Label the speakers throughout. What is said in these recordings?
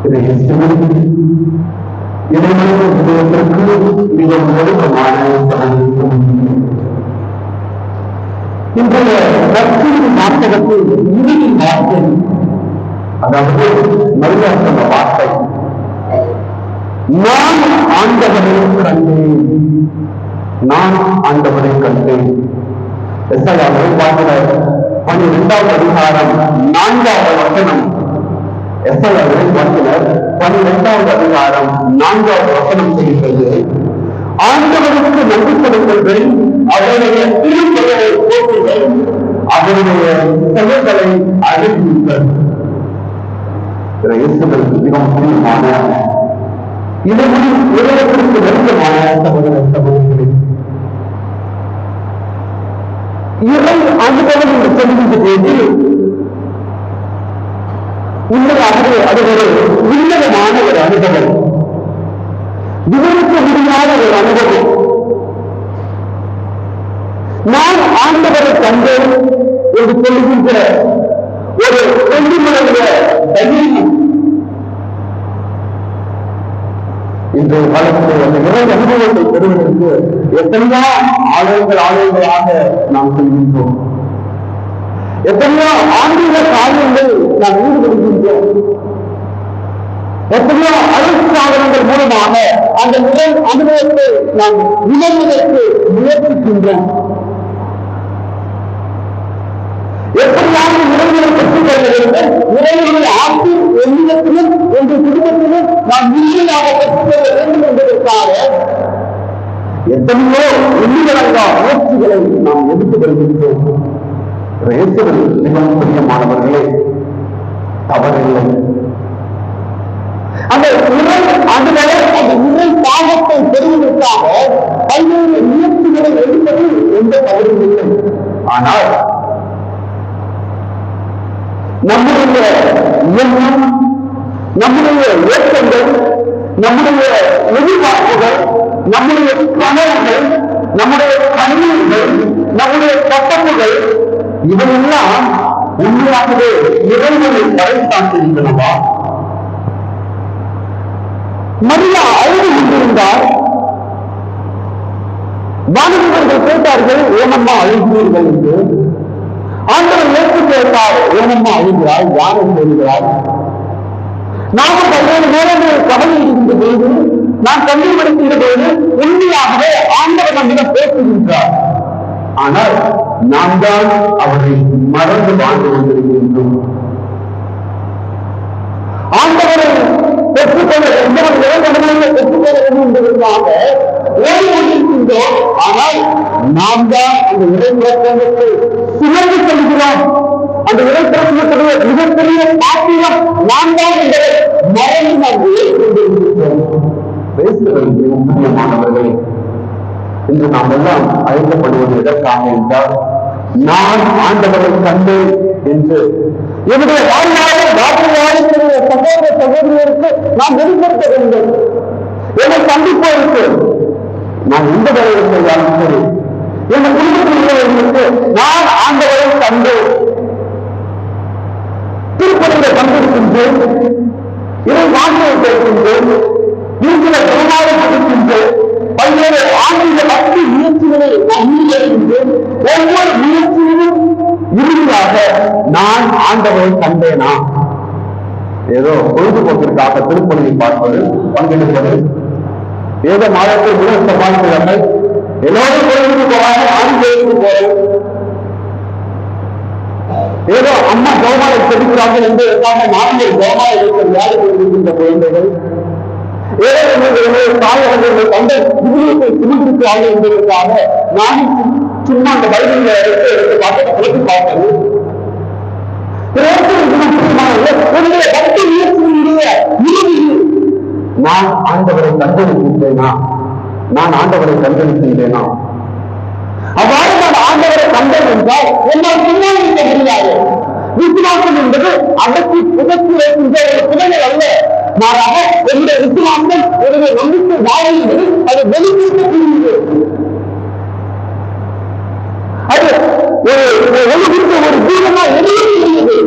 Speaker 1: மிக நெருக்கமான இன்றைய நற்செய்தி வாசகத்தில் இறுதி வார்த்தை, அதாவது மரியா சொன்ன வார்த்தை, நான் ஆண்டவரை கண்டேன், நான் ஆண்டவரை கண்டேன். எஸ்ஐயாவை பார்க்கிற 12வது அதிகாரம் 4வது வசனம். எஸ்ஐயாவை பார்க்கிற 12வது அதிகாரம் 4வது வசனம் செய்கிறது, ஆண்டவருக்கு நன்றி செலுத்துங்கள், அவருடைய திருப்பெயரை போற்றுங்கள், அவருடைய செயல்களை அறிவியுங்கள். இயேசுவுக்கு மிகவும் முக்கியமான இதுவும் உலகத்திற்கு நெருக்கமான சகோதர சகோதரிகளே, இறை அனுபவம் என்று சொல்லுகின்ற போது உண்மையாகவே அது ஒரு உன்னதமான ஒரு அனுபவம், விவரிக்க முடியாத ஒரு அனுபவம். நான் ஆண்டவரை கண்டேன் என்று சொல்லுகின்ற ஒரு சொல்லிமுறைய தைரியம் இன்றைய காலத்தில் அந்த இறை அனுபவத்தை பெறுவதற்கு எத்தனையோ ஆலயங்களாக நாம் செல்கின்றோம், எத்தனையோ ஆன்மீக காரியங்கள் நாம் ஈடுபடுகின்றோம், எத்தனையோ அழைப்பு சாதனங்கள் மூலமாக அந்த இறை அனுபவத்தை நாம் உணர்வதற்கு முயற்சிக்கின்றோம். எப்படியான இறைவனை பெற்றுக் கொள்ள வேண்டும், இறைவனுடைய ஆட்சி எவ்விதத்திலும் என்ற குடும்பத்திலும் நாம் உண்மையாக பெற்றுக்கொள்ள வேண்டும் என்பதற்காக எத்தனையோ எண்ணிலடங்கா முயற்சிகளை நாம் எடுத்து வருகின்றோம். இயேசுவில் மிகவும் பிரியமானவர்களே, தவறில்லை. அந்த இறை அதுவரை அந்த இறை பாகத்தை பெறுவதற்காக பல்வேறு முயற்சிகளை எடுப்பது எந்த தவறும் இல்லை. ஆனால் நம்முடைய எண்ணம், நம்முடைய ஏற்றங்கள், நம்முடைய எதிர்பார்ப்புகள், நம்முடைய கனவுகள், நம்முடைய கண்ணீர்கள், நம்முடைய கட்டங்கள், இவையெல்லாம் உண்மையாகவே இறைவனை பறைசாற்றுகின்றனவா? மரியா அழுது கொண்டிருந்தார். வானவர்கள் கேட்டார்கள், ஏனம்மா அழுகிறீர்கள் என்று. ஆண்டவர் ஏற்று கேட்டார், ஏனம்மா அழுகிறாய், யாரை சொல்கிறார்? நாமும் பல்வேறு நேரங்களில் கவலையிடுகின்ற போது, நாம் கண்டுபிடிக்கின்ற போது உண்மையாகவே ஆண்டவர் நம்மிடம் பேசுகின்றார். ஆனால் நாம் தான் அவரை மறந்து வாழ்ந்து கொண்டிருக்கின்றோம். ஆண்டவரை பெற்றுக்கொள்ள எந்தவன் இறைவனை பெற்றுக்கொள்ள வேண்டும் என்பதற்காக ஓடி கொண்டிருக்கின்றோம். ஆனால் நாம் தான் அந்த இறைப்பிரசங்கத்தை சுமந்து செல்கிறோம். அந்த இறைப்பிரசங்கத்துடைய மிகப்பெரிய பாத்திரம் நாம் தான் என்பதை மறந்து நாம் கொண்டிருக்கின்றோம். முக்கியமானவர்களே, இன்று நாம் எல்லாம் அழைக்கப்படுவது எதற்காக என்றால், நான் ஆண்டவரை கண்டேன் என்று என்னுடைய வாழ்நாளில் சகோதர சகோதரியருக்கு நாம் வெளிப்படுத்த வேண்டும். என்னை சந்திப்பதற்கு நான் எந்த வேலையில் செய்தாலும் சரி, என் குடும்பத்தில் நான் ஆண்டவரை கண்டேன், திருப்பதியை கண்டிருக்கின்றேன், இதை வாங்கியை கேட்கின்றேன், வீட்டில பெருமாளை கொடுக்கின்றேன், பல்வேறு ஆன்மீக பக்தி முயற்சிகளை நான் ஈடுபடுகின்றேன். ஒவ்வொரு முயற்சியிலும் இறுதியாக நான் ஆண்டவரை கண்டேனா? ஏதோ பொழுதுபோக்கிற்காக திருப்பதியை பார்ப்பது, பங்கெடுப்பது, ஏதோ மாதத்தை முதல் சமாளிக்கிறார்கள், எல்லோரும் கோயிலுக்கு போவாங்க, நானும் கோயிலுக்கு போறேன், ஏதோ அம்மா கோமாலை செலுத்துகிறார்கள் என்பதற்காக நாங்கள் கோமாலை வைக்க விளையாடி கொண்டிருக்கின்ற குழந்தைகள், ஏதோ தாயகர்கள் தந்தை விதியத்தை சுமந்திருக்கிறார்கள் என்பதற்காக நானும் சும்மா அந்த பைபிளை எடுத்து பார்த்து பார்ப்பது, பக்தி முயற்சியிலேயே நான் ஆண்டவரை கண்டெடுக்கின்றேனா? நான் ஆண்டவரை கண்டெடுக்கின்றேனா? அவ்வாறு நான் ஆண்டவரை கண்டேன் என்றால் என்னால் பின்னாடிக்க முடியாது. விசுவாசம் என்பது அதற்கு புதற்றி வைக்கின்ற ஒரு புதங்கள் அல்ல, மாறாக என்னுடைய விசுவாசம் என்னுடைய நம்பிக்கை வாழ்வது அது வெளிப்படுத்தக்கூடியது. அது ஒரு ஜீவனா எழுதியது.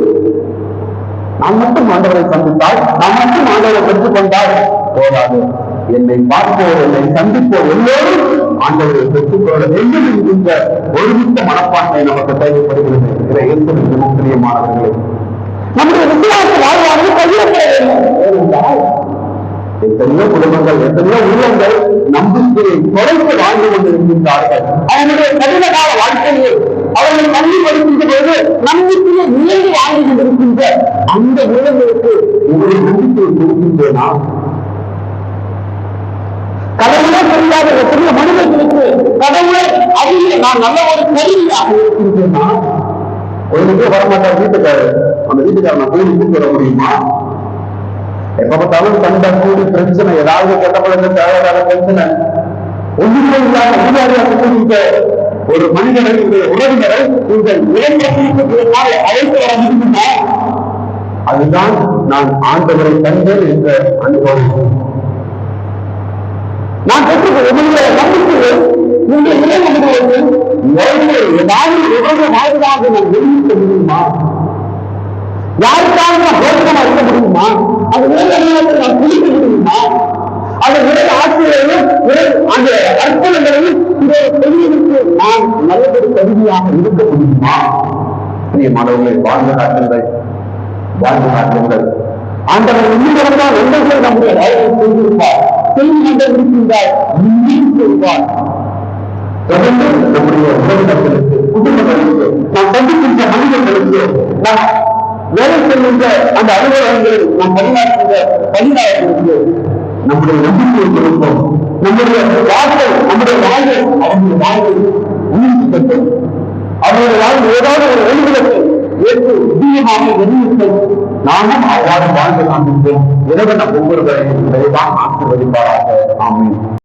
Speaker 1: நான் மட்டும் ஆண்டவரை சந்தித்தால், நான் மட்டும் ஆண்டவரை பெற்றுக் கொண்டால் போதாது. என்னை பார்ப்போர், என்னை சந்திப்போர் எல்லோரும் ஆண்டவரை பெற்றுக்கொள்ள வேண்டும் என்கின்ற ஒருமித்த மனப்பான்மை நமக்கு தேவைப்படுகிறது. பிரியமானவர்களே, நம்முடைய விசுவாச வாழ்வானது கைவிடப்பட வேண்டும். எத்தனையோ குடும்பங்கள், எத்தனையோ உள்ளங்கள் நம்பிக்கையை தொலைத்து வாழ்ந்து கொண்டிருக்கின்றார்கள். அவனுடைய கடின கால வாழ்க்கையை அவர்கள் நம்பிப்படுகின்ற போது நம்பிக்கையை நிலைந்து வாழ்ந்து கொண்டிருக்கின்ற அந்த நிலைமைக்கு உங்களுடைய நம்பிக்கையை கொடுக்கின்றேனா? கடவுளே தெரியாத எத்தனையோ மனிதர்களுக்கு கடவுளை அதில் நான் நல்ல ஒரு கருவியாக இருக்கின்றேனா? ஒரு நிமிஷம் வரமாட்டார் வீட்டுக்காரர், அந்த வீட்டுக்காரர் நான் போய் கூட்டு வர முடியுமா? எப்ப பார்த்தாலும் சண்டை கூடி பிரச்சனை, ஏதாவது கெட்ட பழக்க தேவையான பிரச்சனை, ஒன்றுமே இல்லாத அதிகாரியாக கூடிய ஒரு மனிதனை, உறவினரை உங்கள் இளைஞர்களுக்கு அழைத்து வர முடியுமா? அதுதான் நான் ஆண்டவரை கண்டேன் என்ற அனுபவம். நான் பெற்றுக்கொள்ள நம்பிக்கையை உங்கள் இளம் அனுபவத்தில் ஏதாவது உறவு வாழ்வதாக நான் வெளியிட்ட முடியுமா? யாருக்காக நான் போராட்டமா இருக்க முடியுமா? அது நேரத்தில் நான் குளிக்க முடியுமா? அது நிறைய ஆட்சியையும் அந்த அர்ப்பணங்களையும் பெரியவருக்கு நான் நல்லதொரு கருவியாக இருக்க முடியுமா? மாணவர்களை வாழ்ந்து காட்டுங்கள், வாழ்ந்து காட்டுங்கள். ஆண்டவர் இன்னும் ஒன்றை நம்முடைய வாழ்க்கை செய்திருப்பார், செல்வி இருக்கின்றார், செய்வார். தொடர்ந்து நம்முடைய உறவினர்களுக்கு, குடும்பங்களுக்கு, நாம் சந்திக்கின்ற மனிதர்களுக்கு, நாம் வேலை செல்கின்ற அந்த அலுவலகங்களில் நாம் பணியாற்றுகின்ற பணியாளர்களுக்கு நம்முடைய நம்பிக்கையை கொடுப்போம். நம்முடைய வாழ்க்கை, நம்முடைய வாழ்வை அவருடைய வாழ்வை உயிர்ப்பித்து அவருடைய வாழ்வு ஏதாவது ஒரு வெளிவிடத்தை ஏற்று உதயமாக வெளியிட்டு நாமும் அவ்வாறு வாழ்ந்து காண்பிப்போம். இறைவன் ஒவ்வொருவரையும் விரைவாக ஆசீர்வதிப்பாராக. ஆமென்.